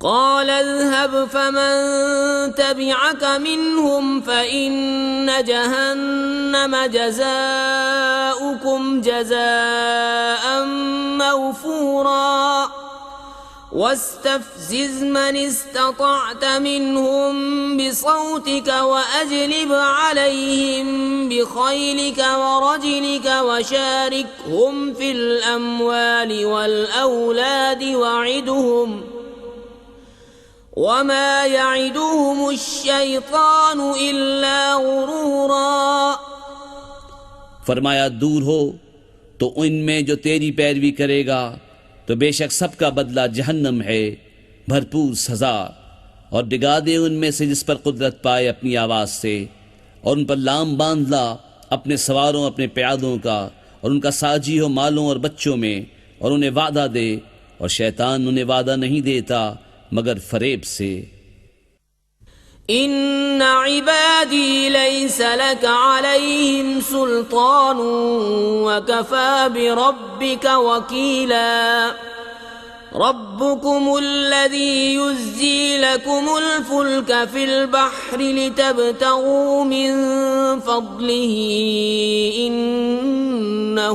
قال اذهب فمن تبعك منهم فإن جهنم جزاؤكم جزاء موفورا واستفزز من استطعت منهم بصوتك وأجلب عليهم بخيلك ورجلك وشاركهم في الأموال والأولاد وعدهم وما يعدهم الشيطان إلا غرورا۔ فرمایا دور ہو تو ان میں جو تیری پیروی کرے گا تو بے شک سب کا بدلہ جہنم ہے، بھرپور سزا، اور ڈگا دے ان میں سے جس پر قدرت پائے اپنی آواز سے، اور ان پر لام باندھ لا اپنے سواروں اپنے پیادوں کا، اور ان کا ساجی ہو مالوں اور بچوں میں، اور انہیں وعدہ دے، اور شیطان انہیں وعدہ نہیں دیتا مگر فریب سے۔ ان عبادی لیس لک علیہم سلطان وکفى بربک وکیلا۔ ربکم الذی یزجی لکم الفلک فی البحر لتبتغوا من فضلہ انہ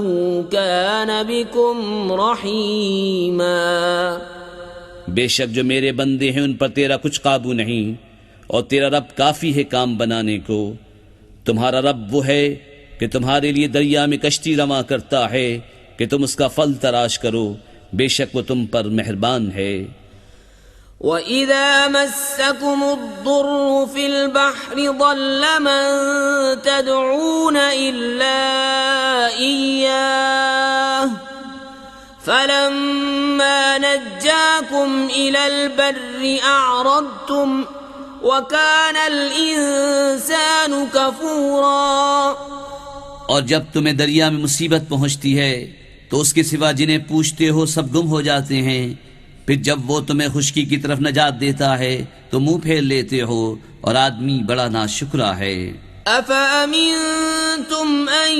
کان بکم رحیما۔ بے شک جو میرے بندے ہیں ان پر تیرا کچھ قابو نہیں، اور تیرا رب کافی ہے کام بنانے کو۔ تمہارا رب وہ ہے کہ تمہارے لیے دریا میں کشتی رواں کرتا ہے کہ تم اس کا پھل تراش کرو، بے شک وہ تم پر مہربان ہے۔ وَإِذَا مَسَّكُمُ الضُّرُّ فِي الْبَحْرِ ضَلَّ مَن تَدْعُونَ إِلَّا إِيَّاهُ فَلَمَّا نَجَّاكُمْ إِلَى الْبَرِّ أَعْرَضْتُمْ وَكَانَ الْإِنسَانُ كَفُورًا۔ اور جب تمہیں دریا میں مصیبت پہنچتی ہے تو اس کے سوا جنہیں پوچھتے ہو سب گم ہو جاتے ہیں، پھر جب وہ تمہیں خشکی کی طرف نجات دیتا ہے تو منہ پھیر لیتے ہو، اور آدمی بڑا ناشکرا ہے۔ أَفَأَمِنْتُمْ أَنْ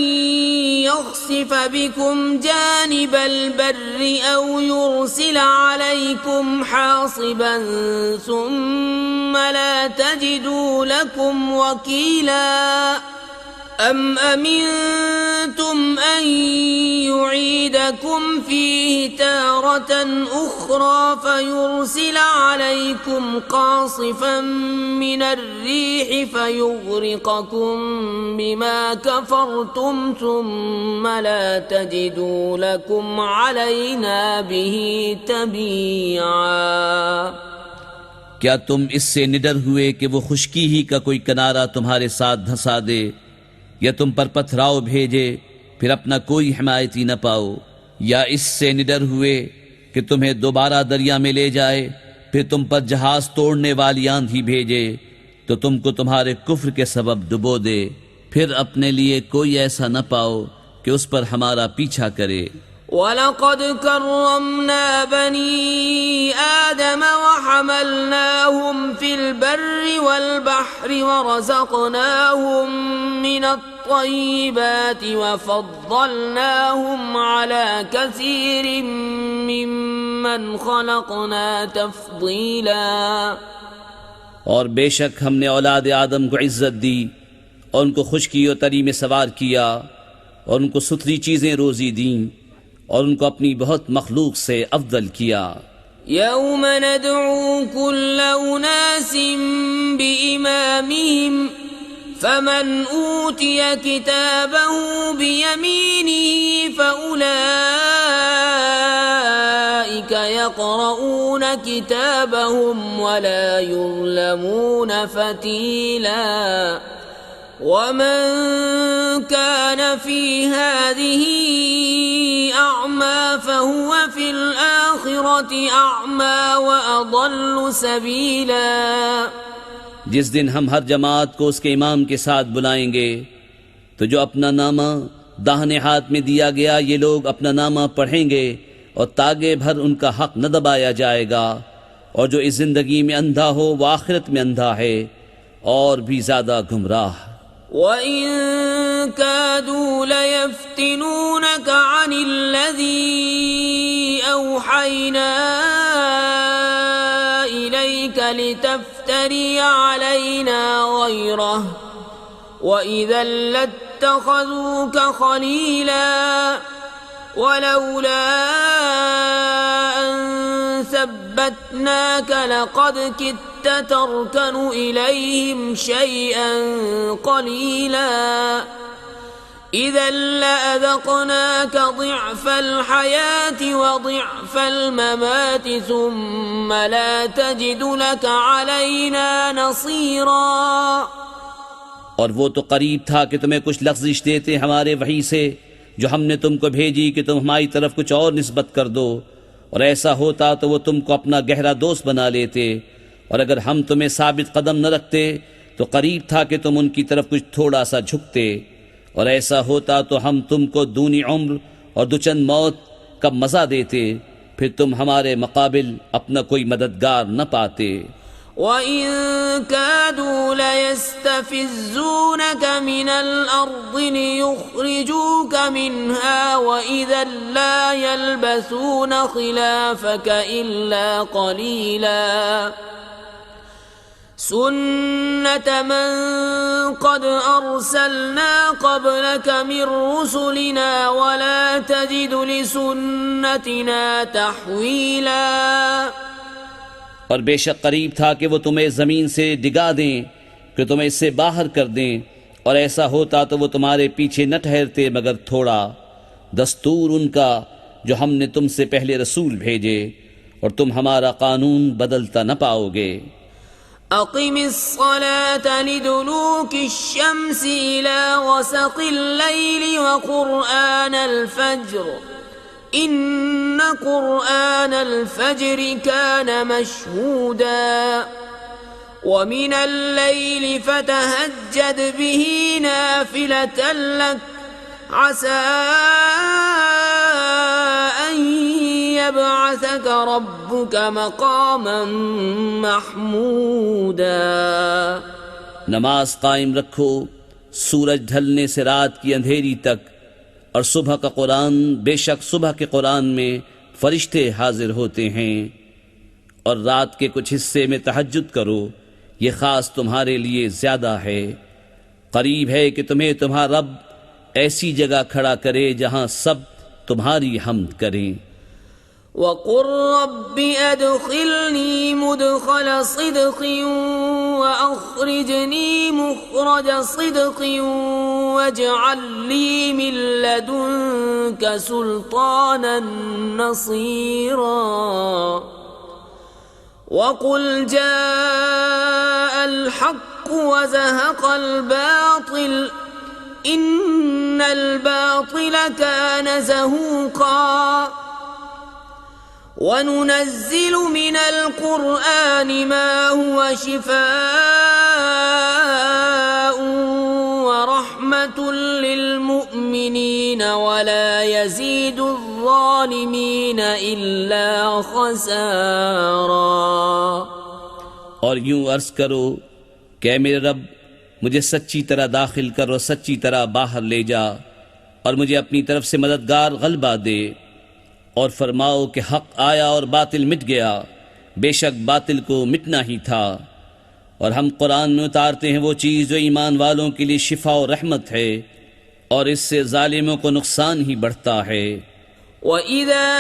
يَخْسِفَ بِكُمْ جَانِبَ الْبَرِّ أَوْ يُرْسِلَ عَلَيْكُمْ حَاصِبًا ثُمَّ لَا تَجِدُوا لَكُمْ وَكِيلًا أَمْ أَمِنْتُمْ أَنْ يُعِيدَكُمْ فِيهِ تَارَةً أُخْرَى فَيُرْسِلَ عَلَيْكُمْ قَاصِفًا مِنَ الرِّيحِ فَيُغْرِقَكُمْ بِمَا كَفَرْتُمْ ثُمَّ لَا تَجِدُوا لَكُمْ عَلَيْنَا بِهِ تَبِيعًا۔ کیا تم اس سے نڈر ہوئے کہ وہ خشکی ہی کا کوئی کنارہ تمہارے ساتھ دھنسا دے، یا تم پر پتھراؤ بھیجے پھر اپنا کوئی حمایتی نہ پاؤ، یا اس سے نڈر ہوئے کہ تمہیں دوبارہ دریا میں لے جائے پھر تم پر جہاز توڑنے والی آندھی بھیجے تو تم کو تمہارے کفر کے سبب ڈبو دے، پھر اپنے لیے کوئی ایسا نہ پاؤ کہ اس پر ہمارا پیچھا کرے۔ وَلَقَدْ كَرَّمْنَا بَنِي آدَمَ وَحَمَلْنَاهُمْ فِي الْبَرِّ وَالْبَحْرِ وَرَزَقْنَاهُمْ مِنَ الطَّيِّبَاتِ وَفَضَّلْنَاهُمْ عَلَى كَثِيرٍ مِّمَّنْ خَلَقْنَا تَفْضِيلًا۔ اور بے شک ہم نے اولاد آدم کو عزت دی، اور ان کو خشکی و تری میں سوار کیا، اور ان کو ستھری چیزیں روزی دیں، اور ان کو اپنی بہت مخلوق سے افضل کیا۔ یوم ندعو کل اناس بإمامہم فمن اوتی کتابہ بیمینہ فأولئک یقرؤون کتابہم ولا یظلمون فتیلا۔ ومن كان في هذه أعمى فهو في الآخرة أعمى وأضل سبيلا۔ جس دن ہم ہر جماعت کو اس کے امام کے ساتھ بلائیں گے تو جو اپنا نامہ داہنے ہاتھ میں دیا گیا یہ لوگ اپنا نامہ پڑھیں گے، اور تاگے بھر ان کا حق نہ دبایا جائے گا، اور جو اس زندگی میں اندھا ہو وہ آخرت میں اندھا ہے اور بھی زیادہ گمراہ۔ وَإِن كَادُوا لَيَفْتِنُونَكَ عَنِ الَّذِي أَوْحَيْنَا لتفتري علينا غيره وإذا لاتخذوك خليلا ولولا أن ثبتناك لقد كدت تركن إليهم شيئا قليلا إذا لأذقناك ضعف الحياة وضعف الممات ثم لا تجد لك علينا نصيرا۔ اور وہ تو قریب تھا کہ تمہیں کچھ لغزش دیتے ہمارے وحی سے جو ہم نے تم کو بھیجی کہ تم ہماری طرف کچھ اور نسبت کر دو، اور ایسا ہوتا تو وہ تم کو اپنا گہرا دوست بنا لیتے، اور اگر ہم تمہیں ثابت قدم نہ رکھتے تو قریب تھا کہ تم ان کی طرف کچھ تھوڑا سا جھکتے، اور ایسا ہوتا تو ہم تم کو دونی عمر اور دوچند موت کا مزہ دیتے، پھر تم ہمارے مقابل اپنا کوئی مددگار نہ پاتے۔ وَإِن كَادُوا لَيَسْتَفِزُّونَكَ مِنَ الْأَرْضِ لِيُخْرِجُوكَ مِنْهَا وَإِذًا لَّا يَلْبَثُونَ خِلَافَكَ إِلَّا قَلِيلًا سُنَّةَ مَن قَدْ أَرْسَلْنَا قَبْلَكَ مِن رُّسُلِنَا وَلَا تَجِدُ لِسُنَّتِنَا تَحْوِيلًا۔ اور بے شک قریب تھا کہ وہ تمہیں زمین سے ڈگا دیں کہ تمہیں اس سے باہر کر دیں، اور ایسا ہوتا تو وہ تمہارے پیچھے نہ ٹھہرتے مگر تھوڑا، دستور ان کا جو ہم نے تم سے پہلے رسول بھیجے، اور تم ہمارا قانون بدلتا نہ پاؤ گے۔ اقم الصلاة لدلوك الشمس إلى غسق الليل وقرآن الفجر إن قرآن الفجر كان مشهودا ومن الليل فتهجد به نافلة لك عسى أن يبعثك ربك مقاما محمودا۔ نماز قائم رکھو سورج ڈھلنے سے رات کی اندھیری تک، اور صبح کا قرآن، بے شک صبح کے قرآن میں فرشتے حاضر ہوتے ہیں، اور رات کے کچھ حصے میں تہجد کرو، یہ خاص تمہارے لیے زیادہ ہے۔ قریب ہے کہ تمہیں تمہارا رب ایسی جگہ کھڑا کرے جہاں سب تمہاری حمد کریں۔ وَقُلْ رَبِّ أَدْخِلْنِي مُدْخَلَ صِدْقٍ وَأَخْرِجْنِي مُخْرَجَ صِدْقٍ وَاجْعَل لِّي مِن لَّدُنكَ سُلْطَانًا نَّصِيرًا۔ وَقُلْ جَاءَ الْحَقُّ وَزَهَقَ الْبَاطِلُ إِنَّ الْبَاطِلَ كَانَ زَهُوقًا۔ وَنُنَزِّلُ مِنَ الْقُرْآنِ مَا هُوَ شِفَاءٌ وَرَحْمَةٌ لِّلْمُؤْمِنِينَ وَلَا يَزِيدُ الظَّالِمِينَ إِلَّا خَسَارًا۔ اور یوں عرض کرو کہ اے میرے رب، مجھے سچی طرح داخل کر اور سچی طرح باہر لے جا، اور مجھے اپنی طرف سے مددگار غلبہ دے، اور فرماؤ کہ حق آیا اور باطل مٹ گیا، بے شک باطل کو مٹنا ہی تھا، اور ہم قرآن میں اتارتے ہیں وہ چیز جو ایمان والوں کے لیے شفا و رحمت ہے، اور اس سے ظالموں کو نقصان ہی بڑھتا ہے۔ وَإِذَا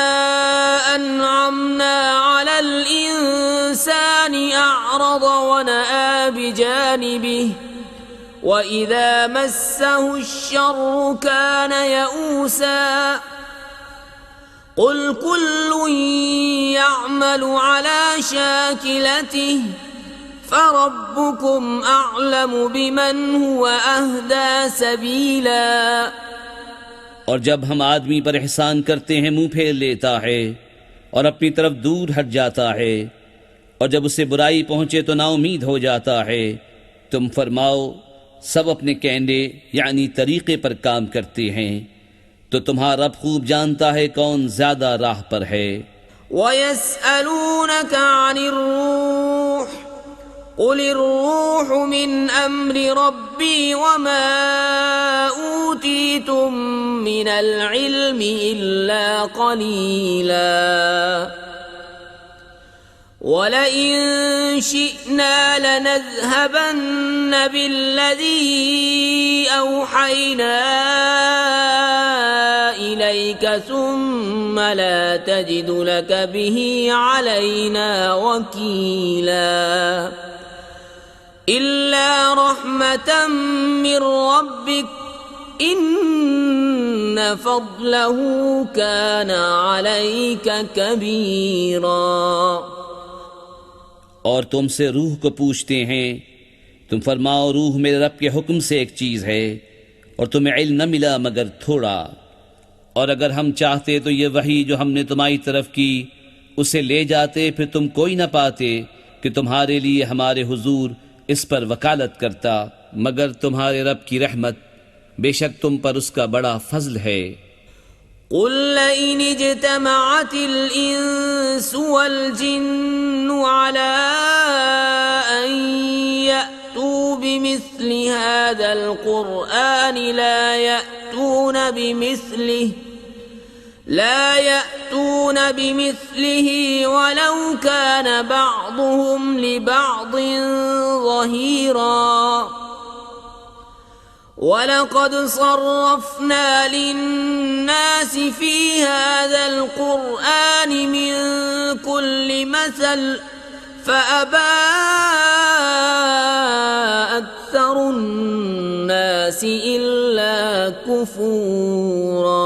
أَنْعَمْنَا عَلَى الْإِنسَانِ أَعْرَضَ وَنَأَىٰ بِجَانِبِهِ وَإِذَا مَسَّهُ الشَّرُّ كَانَ يَئُوسًا۔ قُلْ كُلٌّ يَعْمَلُ عَلَى شَاكِلَتِهِ فَرَبُّكُمْ أَعْلَمُ بِمَنْ هُوَ أَهْدَىٰ سَبِيلًا۔ اور جب ہم آدمی پر احسان کرتے ہیں منہ پھیر لیتا ہے اور اپنی طرف دور ہٹ جاتا ہے، اور جب اسے برائی پہنچے تو نا امید ہو جاتا ہے، تم فرماؤ سب اپنے کہنے یعنی طریقے پر کام کرتے ہیں، تو تمہارا رب خوب جانتا ہے کون زیادہ راہ پر ہے۔ وَيَسْأَلُونَكَ عَنِ الرُّوحِ قُلِ الرُّوحُ مِنْ أَمْرِ رَبِّي وَمَا أُوتِيتُم مِّنَ الْعِلْمِ إِلَّا قَلِيلًا۔ وَلَئِن شِئْنَا لَنَذْهَبَنَّ بِالَّذِي أَوْحَيْنَا إِلَيْكَ ثُمَّ لَا تَجِدُ لَكَ بِهِ عَلَيْنَا وَكِيلًا إِلَّا رَحْمَةً مِّن رَّبِّكَ إِنَّ فَضْلَهُ كَانَ عَلَيْكَ كَبِيرًا۔ اور تم سے روح کو پوچھتے ہیں، تم فرماؤ روح میرے رب کے حکم سے ایک چیز ہے، اور تمہیں علم نہ ملا مگر تھوڑا، اور اگر ہم چاہتے تو یہ وحی جو ہم نے تمہاری طرف کی اسے لے جاتے، پھر تم کوئی نہ پاتے کہ تمہارے لیے ہمارے حضور اس پر وکالت کرتا، مگر تمہارے رب کی رحمت، بے شک تم پر اس کا بڑا فضل ہے۔ قل لئن اجتمعت الإنس والجن على أن يأتوا بمثل هذا القرآن لا يأتون بمثله ولو كان بعضهم لبعض ظهيرا وَلَقَدْ صَرَّفْنَا لِلنَّاسِ فِي هَذَا الْقُرْآنِ مِنْ كُلِّ مَثَلٍ فَأَبَى أَكْثَرُ النَّاسِ إِلَّا كُفُورًا۔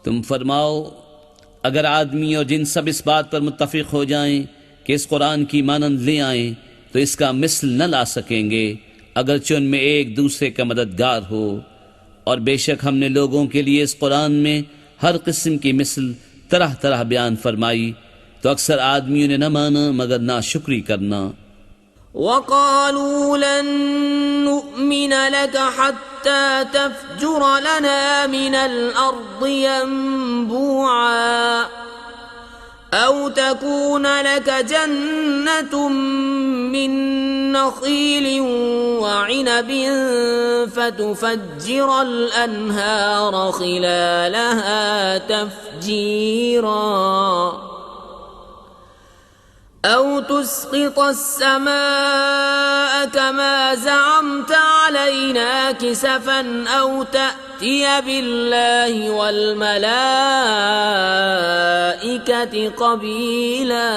تم فرماؤ اگر آدمی اور جن سب اس بات پر متفق ہو جائیں کہ اس قرآن کی مانند لے آئیں تو اس کا مثل نہ لا سکیں گے، اگرچہ ان میں ایک دوسرے کا مددگار ہو، اور بے شک ہم نے لوگوں کے لیے اس قرآن میں ہر قسم کی مثل طرح طرح بیان فرمائی، تو اکثر آدمیوں نے نہ مانا مگر ناشکری کرنا۔ وَقَالُوا لَن نُّؤْمِنَ لَكَ حَتَّى تَفْجُرَ لَنَا مِنَ الْأَرْضِ يَنبُوعًا أَوْ تَكُونَ لَكَ جَنَّةٌ مِّن نَّخِيلٍ وَعِنَبٍ فَتُفَجِّرَ الْأَنْهَارَ خِلَالَهَا تَفْجِيرًا أَوْ تُسْقِطَ السَّمَاءَ كَمَا زَعَمْتَ عَلَيْنَا كِسَفًا أَوْ تَأْتِيَ بِاللَّهِ وَالْمَلَائِكَةِ قَبِيلًا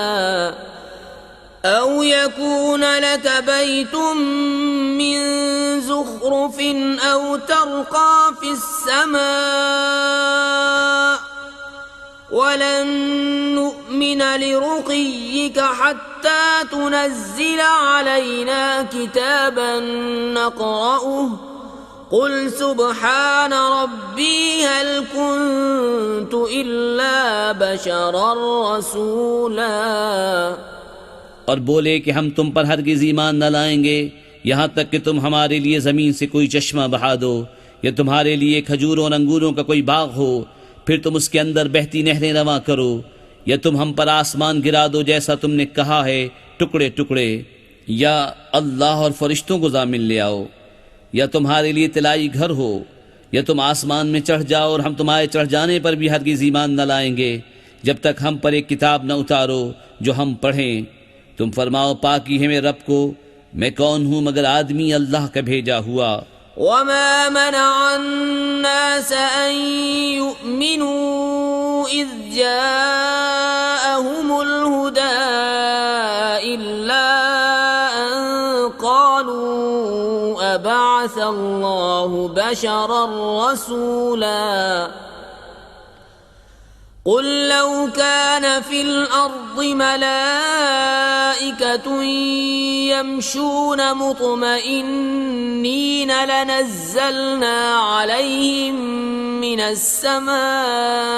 أَوْ يَكُونَ لَكَ بَيْتٌ مِّن زُخْرُفٍ أَوْ تَرْقَىٰ فِي السَّمَاءِ وَلَن نُّؤْمِنَ لِرُقِيِّكَ حَتَّىٰ تُنَزِّلَ عَلَيْنَا كِتَابًا نَّقْرَؤُهُ قُلْ سُبْحَانَ رَبِّي هَلْ كُنتُ إِلَّا بَشَرًا رَّسُولًا۔ اور بولے کہ ہم تم پر ہرگز ایمان نہ لائیں گے یہاں تک کہ تم ہمارے لیے زمین سے کوئی چشمہ بہا دو، یا تمہارے لیے کھجوروں اور انگوروں کا کوئی باغ ہو، پھر تم اس کے اندر بہتی نہریں رواں کرو، یا تم ہم پر آسمان گرا دو جیسا تم نے کہا ہے ٹکڑے ٹکڑے، یا اللہ اور فرشتوں کو ضامن لے آؤ، یا تمہارے لیے طلائی گھر ہو، یا تم آسمان میں چڑھ جاؤ، اور ہم تمہارے چڑھ جانے پر بھی ہرگز ایمان نہ لائیں گے جب تک ہم پر ایک کتاب نہ اتارو جو ہم پڑھیں۔ تم فرماؤ پاکی ہے میرے رب کو، میں کون ہوں مگر آدمی اللہ کا بھیجا ہوا۔ وَمَا مَنَعَ النَّاسَ أَن يُؤْمِنُوا إِذْ جَاءَهُمُ الْهُدَىٰ إِلَّا أَن قَالُوا أَبَعَثَ اللَّهُ بَشَرًا رَّسُولًا۔ قُل لَّوْ كَانَ فِي الْأَرْضِ مَلَائِكَةٌ يَمْشُونَ مُطْمَئِنِّينَ لَنَزَّلْنَا عَلَيْهِم مِّنَ السَّمَاءِ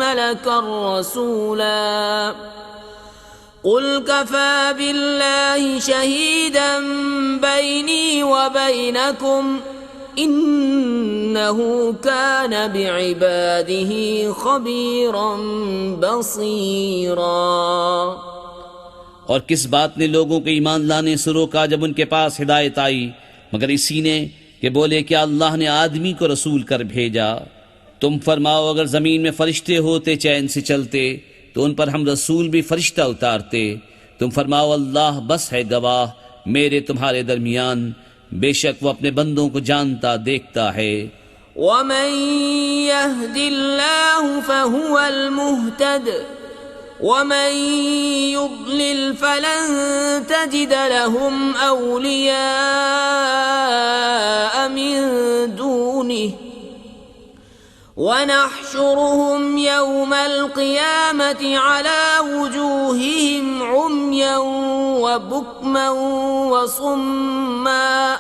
مَلَكًا رَّسُولًا قُلْ كَفَىٰ بِاللَّهِ شَهِيدًا بَيْنِي وَبَيْنَكُمْ إِنَّهُ كَانَ بِعِبَادِهِ خَبِيرًا بَصِيرًا۔ اور کس بات نے لوگوں کو ایمان لانے سے روکا جب ان کے پاس ہدایت آئی، مگر اسی نے کہ بولے کہ اللہ نے آدمی کو رسول کر بھیجا۔ تم فرماؤ اگر زمین میں فرشتے ہوتے چین سے چلتے تو تو ان پر ہم رسول بھی فرشتہ اتارتے. تم فرماؤ اللہ بس ہے گواہ میرے تمہارے درمیان، بے شک وہ اپنے بندوں کو جانتا دیکھتا ہے. ومن يهد الله فهو المهتد ومن يضلل فلن تجد لهم أولياء من دونه ونحشرهم يوم القيامة على وجوههم عميا وبكما وصما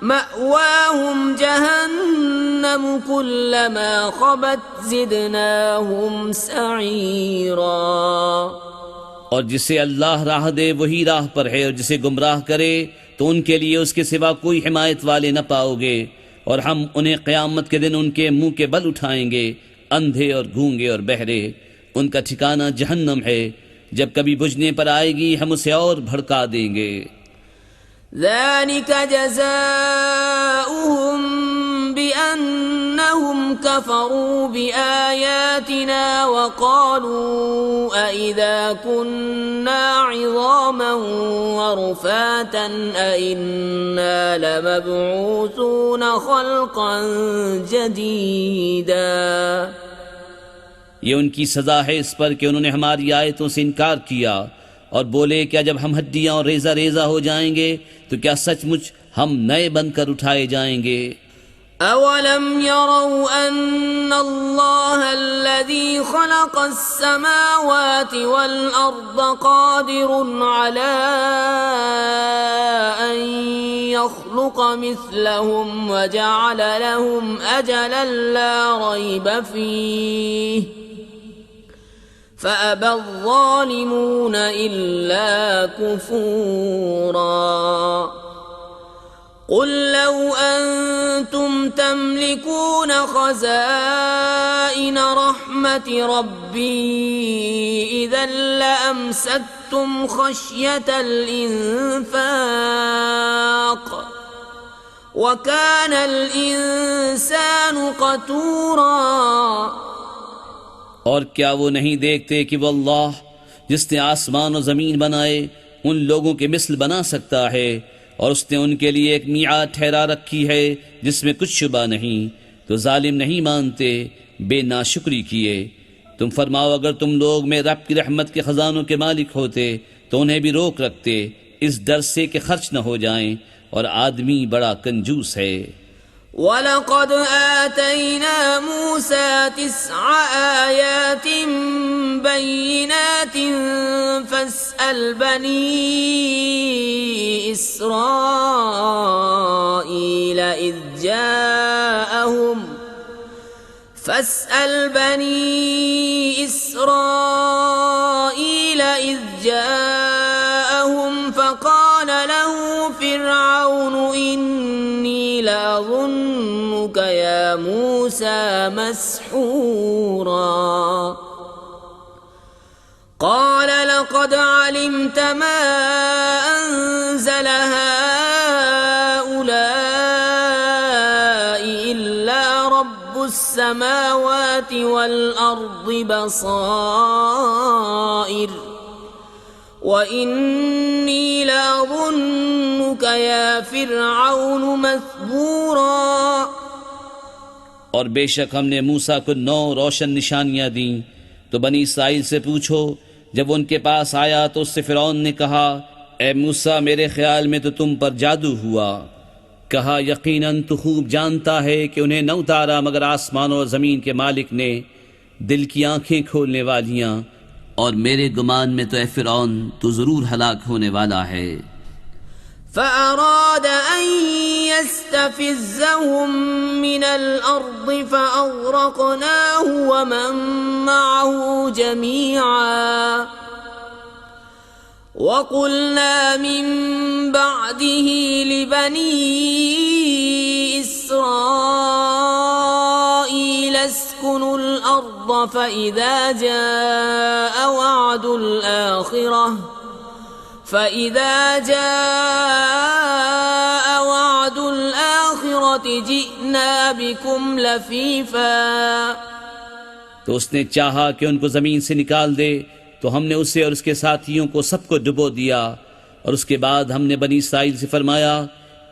مأواهم جهنم كلما خبت زدناهم سعيرا. اور جسے اللہ راہ دے وہی راہ پر ہے، اور جسے گمراہ کرے تو ان کے لیے اس کے سوا کوئی حمایت والے نہ پاؤ گے، اور ہم انہیں قیامت کے دن ان کے منہ کے بل اٹھائیں گے، اندھے اور گونگے اور بہرے. ان کا ٹھکانہ جہنم ہے، جب کبھی بجھنے پر آئے گی ہم اسے اور بھڑکا دیں گے. ذلك جزاؤهم بأنهم كفروا بآياتنا وقالوا أئذا كنا عظاما ورفاتا أئنا لمبعوثون خلقا جديدا. یہ ان کی سزا ہے اس پر کہ انہوں نے ہماری آیتوں سے انکار کیا اور بولے کیا جب ہم ہڈیاں اور ریزہ ریزہ ہو جائیں گے تو کیا سچ مچ ہم نئے بن کر اٹھائے جائیں گے. اولم يروا ان الله الذي خلق السماوات والارض قادر على ان يخلق مثلهم وجعل لهم اجلا لا ريب فيه فأبى الظالمون إلا كفورا. قل لو أنتم تملكون خزائن رحمة ربي إذا لأمسكتم خشية الإنفاق وكان الإنسان قتورا. اور کیا وہ نہیں دیکھتے کہ وہ اللہ جس نے آسمان و زمین بنائے ان لوگوں کے مثل بنا سکتا ہے، اور اس نے ان کے لیے ایک میعاد ٹھہرا رکھی ہے جس میں کچھ شبہ نہیں، تو ظالم نہیں مانتے، بے ناشکری کیے. تم فرماؤ اگر تم لوگ میں رب کی رحمت کے خزانوں کے مالک ہوتے تو انہیں بھی روک رکھتے اس ڈر سے کہ خرچ نہ ہو جائیں، اور آدمی بڑا کنجوس ہے. وَلَقَدْ آتَيْنَا مُوسَى 9 آيَاتٍ بَيِّنَاتٍ فَاسْأَلْ بَنِي إِسْرَائِيلَ إِذْ جَاءَهُمْ فَقَالَ لَهُ فِرْعَوْنُ إِنِّي لَأَظُنُّكَ يَا مُوسَى مَسْحُورًا. قَالَ لَقَدْ عَلِمْتَ مَا أَنزَلَ هَؤُلَاءِ إِلَّا رَبُّ السَّمَاوَاتِ وَالْأَرْضِ بَصَائِرَ وَإِنِّي لَأَظُنُّكَ يَا فِرْعَوْنُ مَثْبُورًا. اور بے شک ہم نے موسیٰ کو 9 روشن نشانیاں دیں. تو بنی اسرائیل سے پوچھو، جب ان کے پاس آیا تو اس سے فرعون نے کہا اے موسیٰ میرے خیال میں تو تم پر جادو ہوا. کہا یقیناً تو خوب جانتا ہے کہ انہیں نہ اتارا مگر آسمان اور زمین کے مالک نے، دل کی آنکھیں کھولنے والیاں، اور میرے گمان میں تو اے فرعون تو ضرور ہلاک ہونے والا ہے. فأراد أن يستفزهم من الأرض فأغرقناه ومن معه جميعا. وقلنا من بعده لبني إسرائيل اسكنوا الأرض فإذا جاء وعد الآخرة جئنا بكم لفيفا تو اس نے چاہا کہ ان کو زمین سے نکال دے تو ہم نے اسے اور اس کے ساتھیوں کو سب کو ڈبو دیا، اور اس کے بعد ہم نے بنی اسرائیل سے فرمایا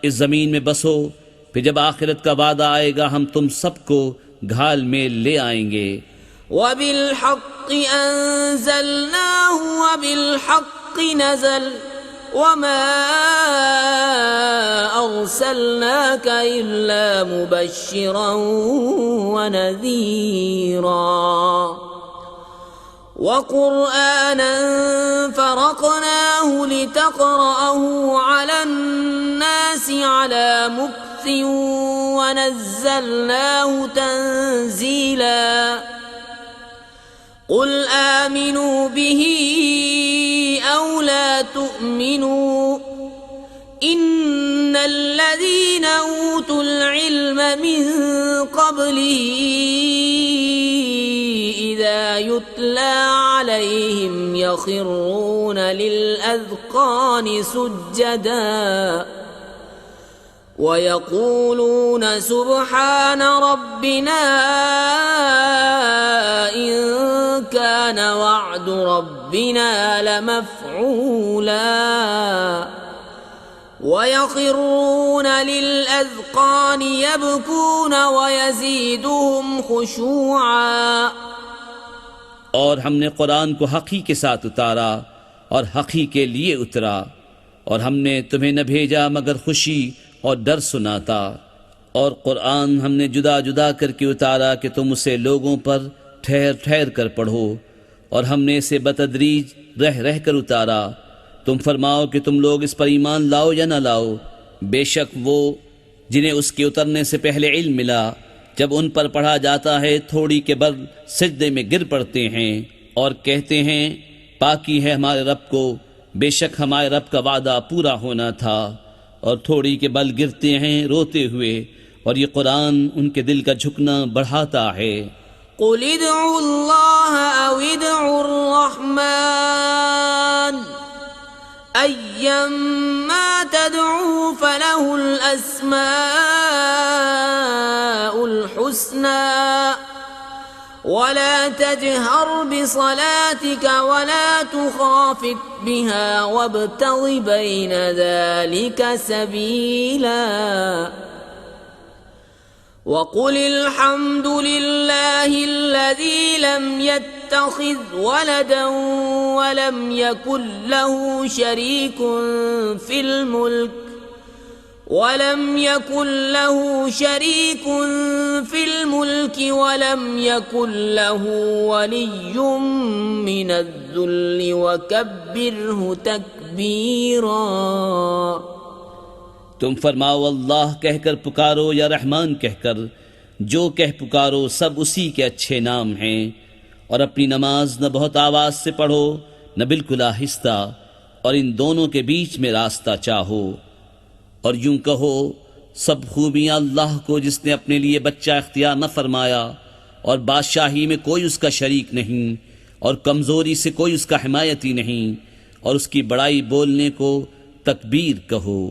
اس زمین میں بسو، پھر جب آخرت کا وعدہ آئے گا ہم تم سب کو گھال میں لے آئیں گے۔ وبالحق أنزلناه وبالحق نزل وما أرسلناك إلا مبشرا ونذيرا وقرآنا فرقناه لتقرأه على الناس على مكث ونزلناه تنزيلا قل آمنوا به أو لا تؤمنوا إن الذين أوتوا العلم من قبله إذا يتلى عليهم يخرون للأذقان سجدا ويقولون سبحان ربنا إن كان وعد ربنا لمفعولا ويخرون للأذقان يبكون ويزيدهم خشوعا۔ اور ہم نے قرآن کو حق ہی کے ساتھ اتارا اور حق ہی کے لیے اترا، اور ہم نے تمہیں نہ بھیجا مگر خوشی اور ڈر سناتا، اور قرآن ہم نے جدا جدا کر کے اتارا کہ تم اسے لوگوں پر ٹھہر ٹھہر کر پڑھو، اور ہم نے اسے بتدریج رہ رہ کر اتارا۔ تم فرماؤ کہ تم لوگ اس پر ایمان لاؤ یا نہ لاؤ، بے شک وہ جنہیں اس کے اترنے سے پہلے علم ملا جب ان پر پڑھا جاتا ہے تھوڑی کے بل سجدے میں گر پڑتے ہیں اور کہتے ہیں پاکی ہے ہمارے رب کو، بے شک ہمارے رب کا وعدہ پورا ہونا تھا، اور تھوڑی کے بل گرتے ہیں روتے ہوئے، اور یہ قرآن ان کے دل کا جھکنا بڑھاتا ہے۔ قل ادعوا الله أو ادعوا الرحمن أيما تدعوا فله الأسماء الحسنى ولا تجهر بصلاتك ولا تخافت بها وابتغ بين ذلك سبيلا وقل الحمد لله الذي لم يتخذ ولدا ولم يكن له شريك في الملك ولم يكن له ولي من الذل وكبره تكبيرا۔ تم فرماؤ اللہ کہہ کر پکارو یا رحمان کہہ کر، جو کہہ پکارو سب اسی کے اچھے نام ہیں، اور اپنی نماز نہ بہت آواز سے پڑھو نہ بالکل آہستہ، اور ان دونوں کے بیچ میں راستہ چاہو، اور یوں کہو سب خوبیاں اللہ کو جس نے اپنے لیے بچہ اختیار نہ فرمایا، اور بادشاہی میں کوئی اس کا شریک نہیں، اور کمزوری سے کوئی اس کا حمایتی نہیں، اور اس کی بڑائی بولنے کو تکبیر کہو۔